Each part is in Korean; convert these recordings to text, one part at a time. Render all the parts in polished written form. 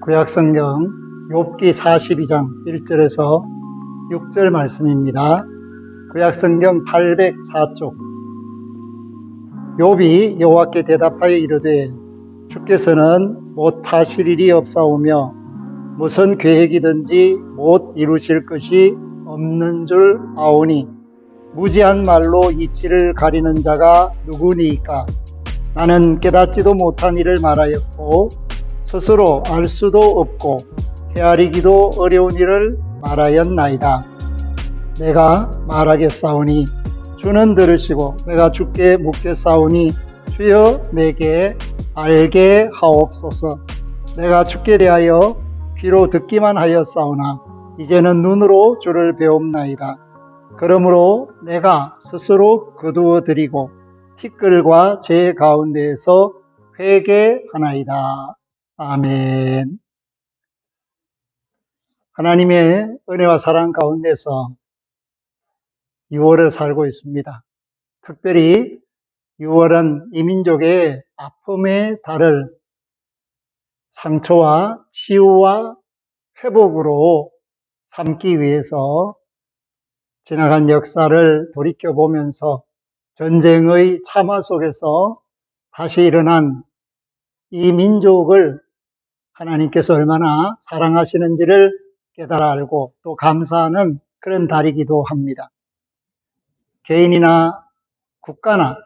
구약성경 욥기 42장 1절에서 6절 말씀입니다. 구약성경 804쪽. 욥이 여호와께 대답하여 이르되 주께서는 못하실 일이 없사오며 무슨 계획이든지 못 이루실 것이 없는 줄 아오니 무지한 말로 이치를 가리는 자가 누구니이까. 나는 깨닫지도 못한 일을 말하였고 스스로 알 수도 없고 헤아리기도 어려운 일을 말하였나이다. 내가 말하겠사오니 주는 들으시고 내가 주께 묻겠사오니 주여 내게 알게 하옵소서. 내가 주께 대하여 귀로 듣기만 하였사오나 이제는 눈으로 주를 배움나이다. 그러므로 내가 스스로 거두어 드리고 티끌과 제 가운데에서 회개하나이다. 아멘. 하나님의 은혜와 사랑 가운데서 6월을 살고 있습니다. 특별히 6월은 이 민족의 아픔의 달을 상처와 치유와 회복으로 삼기 위해서 지나간 역사를 돌이켜보면서 전쟁의 참화 속에서 다시 일어난 이 민족을 하나님께서 얼마나 사랑하시는지를 깨달아 알고 또 감사하는 그런 달이기도 합니다. 개인이나 국가나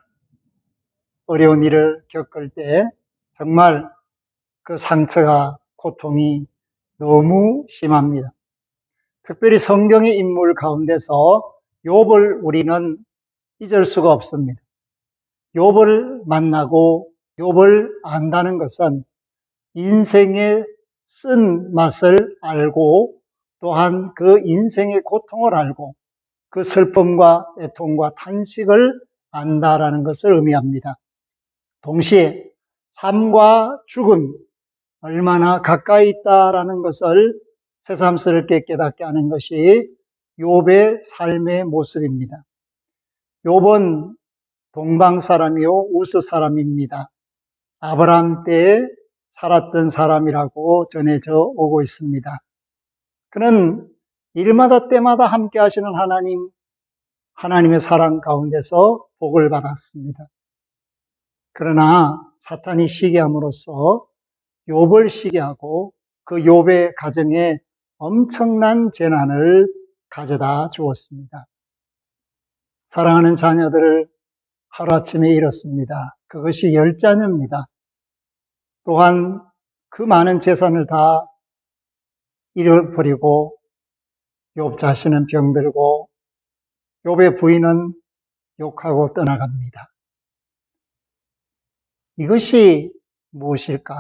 어려운 일을 겪을 때 정말 그 상처가 고통이 너무 심합니다. 특별히 성경의 인물 가운데서 욥을 우리는 잊을 수가 없습니다. 욥을 만나고 욥을 안다는 것은 인생의 쓴 맛을 알고 또한 그 인생의 고통을 알고 그 슬픔과 애통과 탄식을 안다라는 것을 의미합니다. 동시에 삶과 죽음이 얼마나 가까이 있다라는 것을 새삼스럽게 깨닫게 하는 것이 욥의 삶의 모습입니다. 욥은 동방 사람이요 우스 사람입니다. 아브라함 때에 살았던 사람이라고 전해져 오고 있습니다. 그는 일마다 때마다 함께 하시는 하나님의 사랑 가운데서 복을 받았습니다. 그러나 사탄이 시기함으로써 욥을 시기하고 그 욥의 가정에 엄청난 재난을 가져다 주었습니다. 사랑하는 자녀들을 하루아침에 잃었습니다. 그것이 10자녀입니다. 또한 그 많은 재산을 다 잃어버리고 욥 자신은 병들고 욥의 부인은 욕하고 떠나갑니다. 이것이 무엇일까?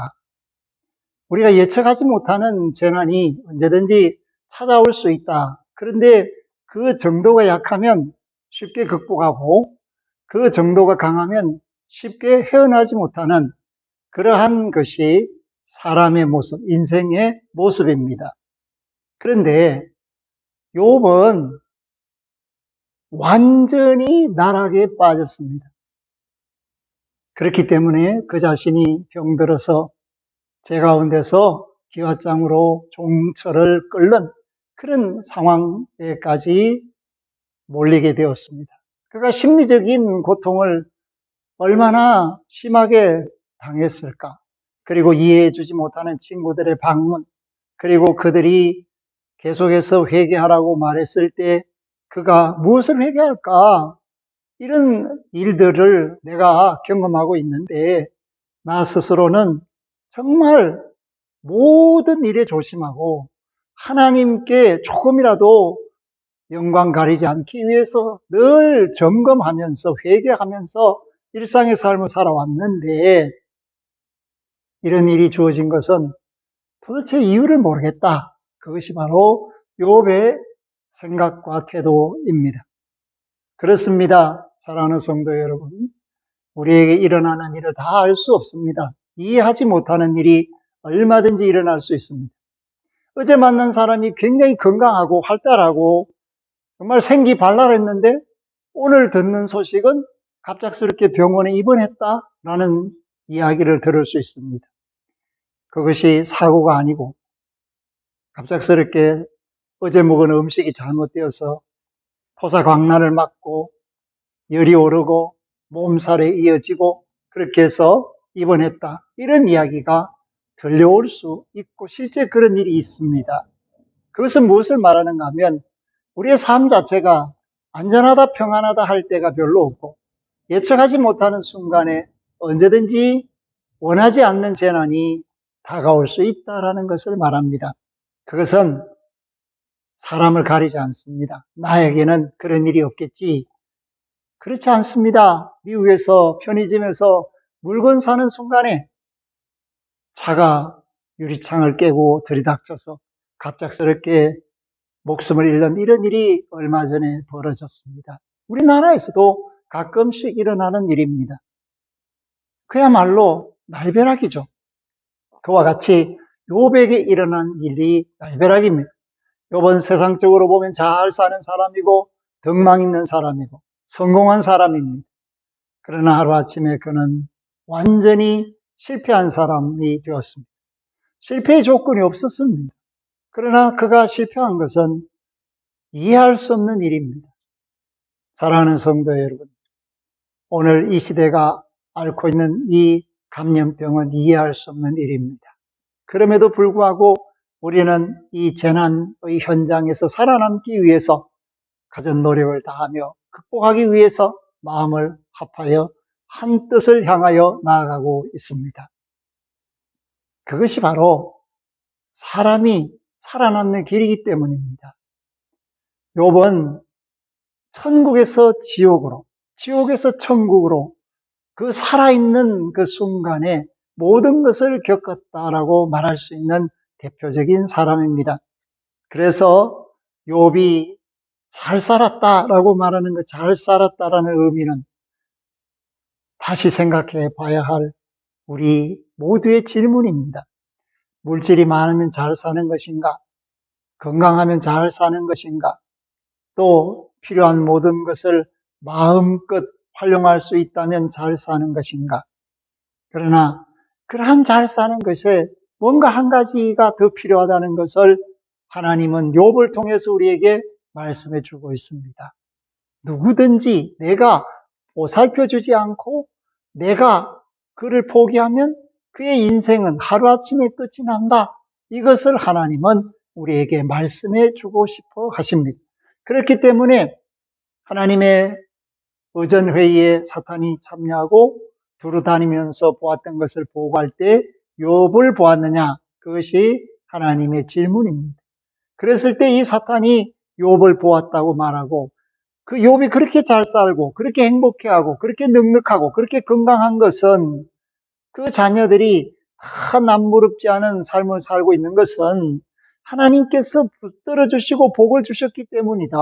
우리가 예측하지 못하는 재난이 언제든지 찾아올 수 있다. 그런데 그 정도가 약하면 쉽게 극복하고 그 정도가 강하면 쉽게 헤어나지 못하는 그러한 것이 사람의 모습, 인생의 모습입니다. 그런데 욥은 완전히 나락에 빠졌습니다. 그렇기 때문에 그 자신이 병들어서 제 가운데서 기와장으로 종처를 끓는 그런 상황에까지 몰리게 되었습니다. 그가 심리적인 고통을 얼마나 심하게 당했을까? 그리고 이해해주지 못하는 친구들의 방문, 그리고 그들이 계속해서 회개하라고 말했을 때 그가 무엇을 회개할까? 이런 일들을 내가 경험하고 있는데 나 스스로는 정말 모든 일에 조심하고 하나님께 조금이라도 영광 가리지 않기 위해서 늘 점검하면서 회개하면서 일상의 삶을 살아왔는데 이런 일이 주어진 것은 도대체 이유를 모르겠다. 그것이 바로 욥의 생각과 태도입니다. 그렇습니다. 사랑하는 성도 여러분, 우리에게 일어나는 일을 다 알 수 없습니다. 이해하지 못하는 일이 얼마든지 일어날 수 있습니다. 어제 만난 사람이 굉장히 건강하고 활달하고 정말 생기 발랄했는데 오늘 듣는 소식은 갑작스럽게 병원에 입원했다라는 이야기를 들을 수 있습니다. 그것이 사고가 아니고 갑작스럽게 어제 먹은 음식이 잘못되어서 토사광난을 맞고 열이 오르고 몸살에 이어지고 그렇게 해서 입원했다. 이런 이야기가 들려올 수 있고 실제 그런 일이 있습니다. 그것은 무엇을 말하는가 하면 우리의 삶 자체가 안전하다 평안하다 할 때가 별로 없고 예측하지 못하는 순간에 언제든지 원하지 않는 재난이 다가올 수 있다라는 것을 말합니다. 그것은 사람을 가리지 않습니다. 나에게는 그런 일이 없겠지. 그렇지 않습니다. 미국에서 편의점에서 물건 사는 순간에 차가 유리창을 깨고 들이닥쳐서 갑작스럽게 목숨을 잃는 이런 일이 얼마 전에 벌어졌습니다. 우리나라에서도 가끔씩 일어나는 일입니다. 그야말로 날벼락이죠. 그와 같이 욥에게 일어난 일이 날벼락입니다. 욥은 세상적으로 보면 잘 사는 사람이고 덕망 있는 사람이고 성공한 사람입니다. 그러나 하루아침에 그는 완전히 실패한 사람이 되었습니다. 실패의 조건이 없었습니다. 그러나 그가 실패한 것은 이해할 수 없는 일입니다. 사랑하는 성도 여러분, 오늘 이 시대가 앓고 있는 이 감염병은 이해할 수 없는 일입니다. 그럼에도 불구하고 우리는 이 재난의 현장에서 살아남기 위해서 가진 노력을 다하며 극복하기 위해서 마음을 합하여 한 뜻을 향하여 나아가고 있습니다. 그것이 바로 사람이 살아남는 길이기 때문입니다. 욥은 천국에서 지옥으로, 지옥에서 천국으로 그 살아있는 그 순간에 모든 것을 겪었다라고 말할 수 있는 대표적인 사람입니다. 그래서 욥이 잘 살았다라고 말하는 것, 잘 살았다라는 의미는 다시 생각해 봐야 할 우리 모두의 질문입니다. 물질이 많으면 잘 사는 것인가? 건강하면 잘 사는 것인가? 또 필요한 모든 것을 마음껏 활용할 수 있다면 잘 사는 것인가? 그러나 그러한 잘 사는 것에 뭔가 한 가지가 더 필요하다는 것을 하나님은 욥을 통해서 우리에게 말씀해 주고 있습니다. 누구든지 내가 보살펴 주지 않고 내가 그를 포기하면 그의 인생은 하루아침에 끝이 난다. 이것을 하나님은 우리에게 말씀해 주고 싶어 하십니다. 그렇기 때문에 하나님의 의전회의에 사탄이 참여하고 두루 다니면서 보았던 것을 보고할 때 욥을 보았느냐? 그것이 하나님의 질문입니다. 그랬을 때 이 사탄이 욥을 보았다고 말하고 그 욥이 그렇게 잘 살고 그렇게 행복해하고 그렇게 넉넉하고 그렇게 건강한 것은 그 자녀들이 다 남부럽지 않은 삶을 살고 있는 것은 하나님께서 붙들어 주시고 복을 주셨기 때문이다.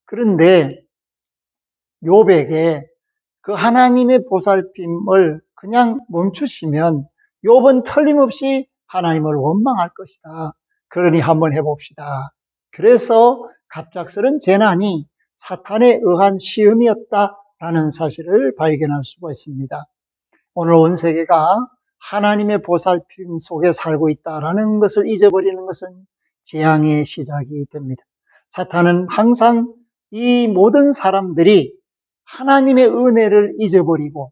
그런데 욥에게 그 하나님의 보살핌을 그냥 멈추시면 욥은 틀림없이 하나님을 원망할 것이다. 그러니 한번 해봅시다. 그래서 갑작스런 재난이 사탄에 의한 시험이었다라는 사실을 발견할 수가 있습니다. 오늘 온 세계가 하나님의 보살핌 속에 살고 있다라는 것을 잊어버리는 것은 재앙의 시작이 됩니다. 사탄은 항상 이 모든 사람들이 하나님의 은혜를 잊어버리고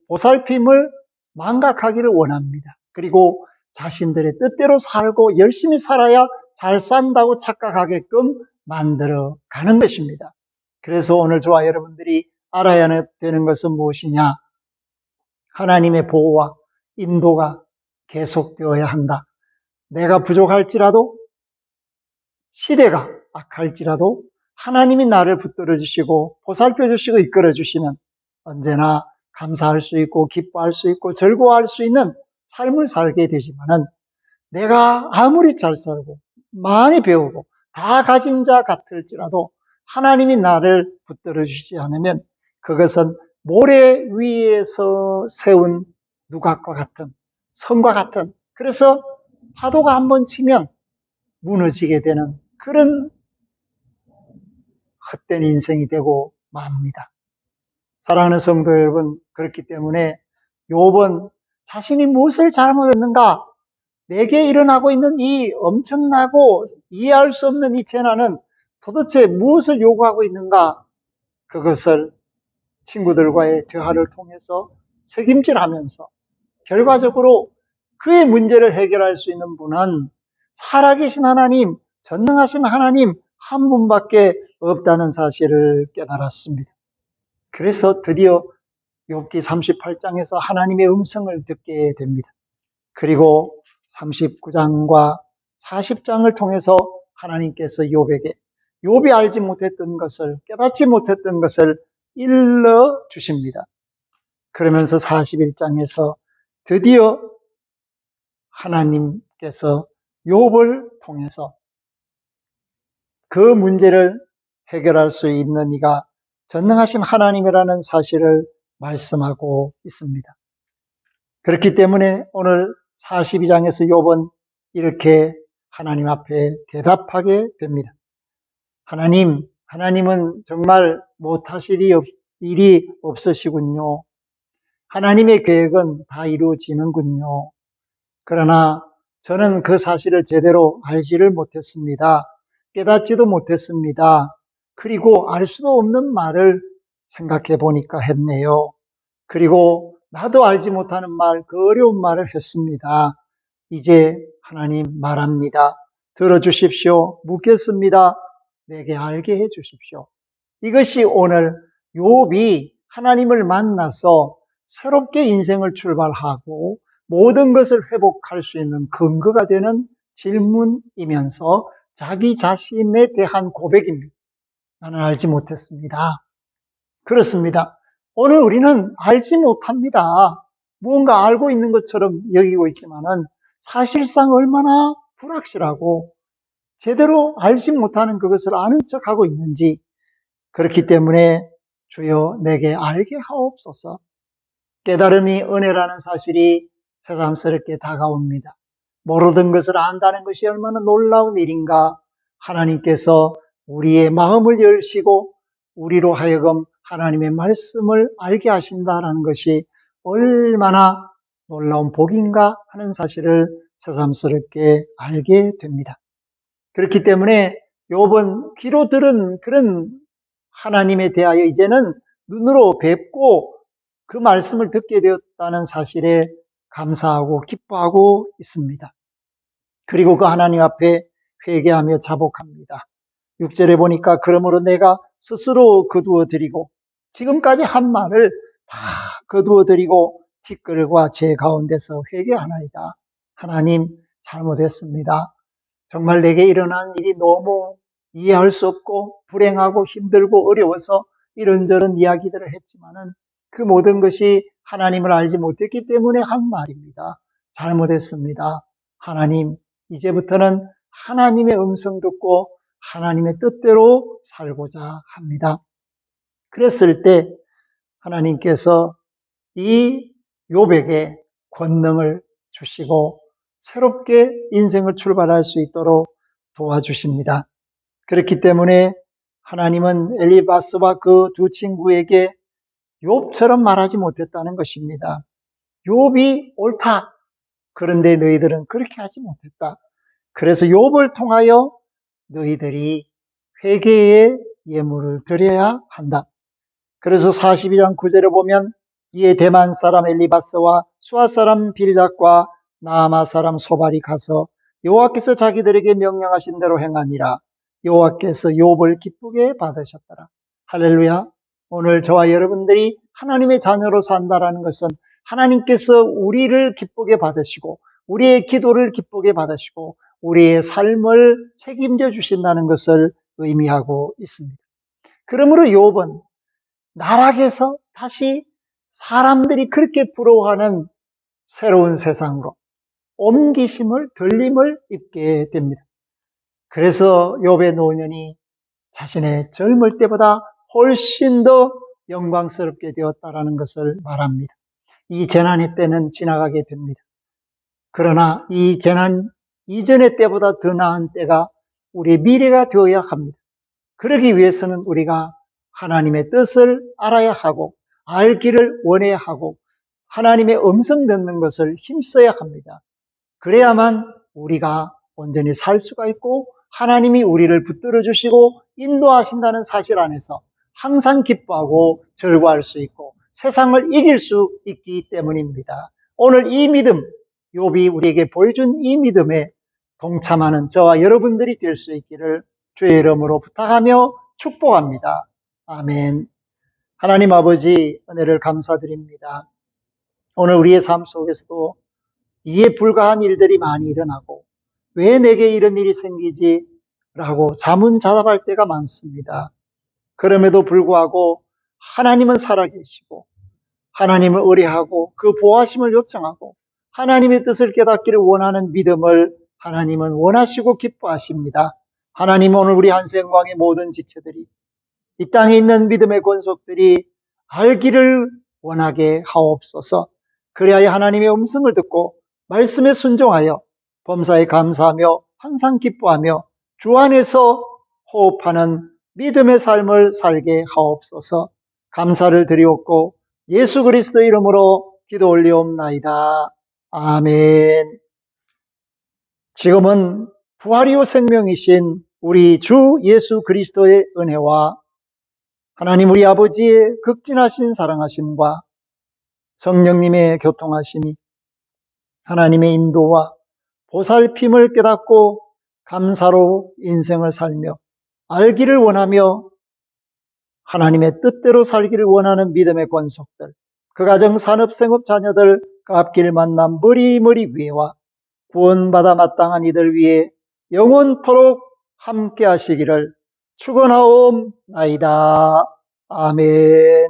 보살핌을 망각하기를 원합니다. 그리고 자신들의 뜻대로 살고 열심히 살아야 잘 산다고 착각하게끔 만들어 가는 것입니다. 그래서 오늘 저와 여러분들이 알아야 되는 것은 무엇이냐? 하나님의 보호와 인도가 계속되어야 한다. 내가 부족할지라도 시대가 악할지라도 하나님이 나를 붙들어 주시고 보살펴 주시고 이끌어 주시면 언제나 감사할 수 있고 기뻐할 수 있고 즐거워할 수 있는 삶을 살게 되지만은 내가 아무리 잘 살고 많이 배우고 다 가진 자 같을지라도 하나님이 나를 붙들어 주시지 않으면 그것은 모래 위에서 세운 누각과 같은 성과 같은 그래서 파도가 한번 치면 무너지게 되는 그런 헛된 인생이 되고 맙니다. 사랑하는 성도 여러분, 그렇기 때문에 욥은 자신이 무엇을 잘못했는가 내게 일어나고 있는 이 엄청나고 이해할 수 없는 이 재난은 도대체 무엇을 요구하고 있는가? 그것을 친구들과의 대화를 통해서 책임질하면서 결과적으로 그의 문제를 해결할 수 있는 분은 살아계신 하나님, 전능하신 하나님 한 분밖에 없다는 사실을 깨달았습니다. 그래서 드디어 욥기 38장에서 하나님의 음성을 듣게 됩니다. 그리고 39장과 40장을 통해서 하나님께서 욥에게 욥이 알지 못했던 것을, 깨닫지 못했던 것을 일러 주십니다. 그러면서 41장에서 드디어 하나님께서 욥을 통해서 그 문제를 해결할 수 있는 이가 전능하신 하나님이라는 사실을 말씀하고 있습니다. 그렇기 때문에 오늘 42장에서 욥은 이렇게 하나님 앞에 대답하게 됩니다. 하나님은 정말 못하실 일이 없으시군요. 하나님의 계획은 다 이루어지는군요. 그러나 저는 그 사실을 제대로 알지를 못했습니다. 깨닫지도 못했습니다. 그리고 알 수도 없는 말을 생각해 보니까 했네요. 그리고 나도 알지 못하는 말, 그 어려운 말을 했습니다. 이제 하나님 말합니다. 들어주십시오. 묻겠습니다. 내게 알게 해 주십시오. 이것이 오늘 욥이 하나님을 만나서 새롭게 인생을 출발하고 모든 것을 회복할 수 있는 근거가 되는 질문이면서 자기 자신에 대한 고백입니다. 나는 알지 못했습니다. 그렇습니다. 오늘 우리는 알지 못합니다. 무언가 알고 있는 것처럼 여기고 있지만은 사실상 얼마나 불확실하고 제대로 알지 못하는 그것을 아는 척하고 있는지. 그렇기 때문에 주여 내게 알게 하옵소서. 깨달음이 은혜라는 사실이 새삼스럽게 다가옵니다. 모르던 것을 안다는 것이 얼마나 놀라운 일인가. 하나님께서 우리의 마음을 열시고 우리로 하여금 하나님의 말씀을 알게 하신다는 것이 얼마나 놀라운 복인가 하는 사실을 새삼스럽게 알게 됩니다. 그렇기 때문에 욥은 귀로 들은 그런 하나님에 대하여 이제는 눈으로 뵙고 그 말씀을 듣게 되었다는 사실에 감사하고 기뻐하고 있습니다. 그리고 그 하나님 앞에 회개하며 자복합니다. 6절에 보니까 그러므로 내가 스스로 거두어 드리고 지금까지 한 말을 다 거두어 드리고 티끌과 제 가운데서 회개하나이다. 하나님 잘못했습니다. 정말 내게 일어난 일이 너무 이해할 수 없고 불행하고 힘들고 어려워서 이런저런 이야기들을 했지만은 그 모든 것이 하나님을 알지 못했기 때문에 한 말입니다. 잘못했습니다. 하나님, 이제부터는 하나님의 음성 듣고 하나님의 뜻대로 살고자 합니다. 그랬을 때 하나님께서 이 욥에게 권능을 주시고 새롭게 인생을 출발할 수 있도록 도와주십니다. 그렇기 때문에 하나님은 엘리바스와 그 두 친구에게 욥처럼 말하지 못했다는 것입니다. 욥이 옳다. 그런데 너희들은 그렇게 하지 못했다. 그래서 욥을 통하여 너희들이 회개의 예물을 드려야 한다. 그래서 42장 9절에 보면 이에 대만 사람 엘리바스와 수아 사람 빌닷과 나아마 사람 소발이 가서 여호와께서 자기들에게 명령하신 대로 행하니라. 여호와께서 욥을 기쁘게 받으셨더라. 할렐루야. 오늘 저와 여러분들이 하나님의 자녀로 산다라는 것은 하나님께서 우리를 기쁘게 받으시고 우리의 기도를 기쁘게 받으시고 우리의 삶을 책임져 주신다는 것을 의미하고 있습니다. 그러므로 욥은 나락에서 다시 사람들이 그렇게 부러워하는 새로운 세상으로 옮기심을, 들림을 입게 됩니다. 그래서 욥의 노년이 자신의 젊을 때보다 훨씬 더 영광스럽게 되었다라는 것을 말합니다. 이 재난의 때는 지나가게 됩니다. 그러나 이 재난 이전의 때보다 더 나은 때가 우리의 미래가 되어야 합니다. 그러기 위해서는 우리가 하나님의 뜻을 알아야 하고 알기를 원해야 하고 하나님의 음성 듣는 것을 힘써야 합니다. 그래야만 우리가 온전히 살 수가 있고 하나님이 우리를 붙들어 주시고 인도하신다는 사실 안에서 항상 기뻐하고 즐거워할 수 있고 세상을 이길 수 있기 때문입니다. 오늘 이 믿음, 욥이 우리에게 보여준 이 믿음에 동참하는 저와 여러분들이 될 수 있기를 주의 이름으로 부탁하며 축복합니다. 아멘. 하나님 아버지, 은혜를 감사드립니다. 오늘 우리의 삶 속에서도 이해 불가한 일들이 많이 일어나고 왜 내게 이런 일이 생기지? 라고 자문자답할 때가 많습니다. 그럼에도 불구하고 하나님은 살아계시고 하나님을 의뢰하고 그 보호하심을 요청하고 하나님의 뜻을 깨닫기를 원하는 믿음을 하나님은 원하시고 기뻐하십니다. 하나님, 오늘 우리 한생광의 모든 지체들이 이 땅에 있는 믿음의 권속들이 알기를 원하게 하옵소서. 그리하여 하나님의 음성을 듣고 말씀에 순종하여 범사에 감사하며 항상 기뻐하며 주 안에서 호흡하는 믿음의 삶을 살게 하옵소서. 감사를 드리옵고 예수 그리스도 이름으로 기도 올리옵나이다. 아멘. 지금은 부활이요 생명이신 우리 주 예수 그리스도의 은혜와 하나님 우리 아버지의 극진하신 사랑하심과 성령님의 교통하심이 하나님의 인도와 보살핌을 깨닫고 감사로 인생을 살며 알기를 원하며 하나님의 뜻대로 살기를 원하는 믿음의 권속들, 그 가정 산업생업 자녀들, 그 앞길 만남 머리머리 위에와 구원받아 마땅한 이들 위에 영원토록 함께 하시기를 축원하옵나이다. 아멘.